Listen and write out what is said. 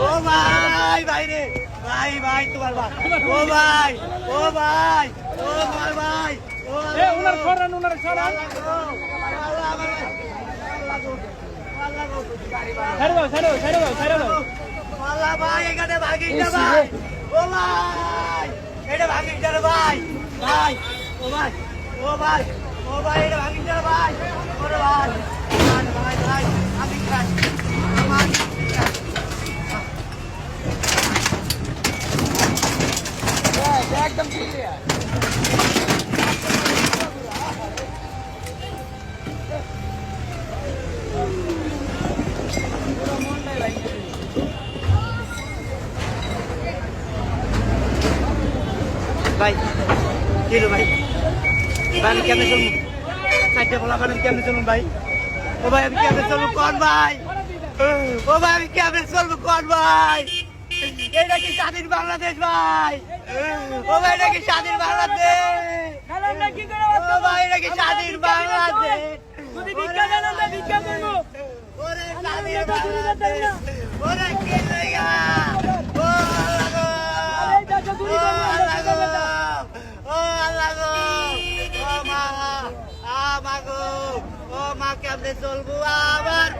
ও ভাই ভাই রে ভাই ভাই তোমার ভাই ও ভাই ও ভাই ও আমার ভাই ও এ উনার ছড়ান ছেড়ে দাও আল্লাহ ভাই এখানে ভাগিস না ভাই ও ভাই এটা ভাগিস না রে ভাই ভাই ও ভাই ও ভাই ও ভাই এটা ভাগিস না রে ভাই ওরে ভাই ভাই ভাই আমি খাই আমার একদম ক্লিয়ার ভাই কি রে ভাই ভাই আমি কেমনে চলবো চারটে বলা আমি কেমনে চলুন ভাই ও ভাই আমি কেমনে চলবো কোন ভাই ও ভাই আমি কেমনে চলবো কোন ভাই এটা কি স্বাধীন বাংলাদেশ ভাই ও ভাই এটা কি স্বাধীন বাংলাদেশ ও ভাই এটা কি স্বাধীন বাংলাদেশ ওরে স্বাধীন বাংলাদেশ ওরে কি জায়গা ও আল্লাহ গো ও আল্লাহ গো ও মা গো ও মা কেমনে চলবো আবার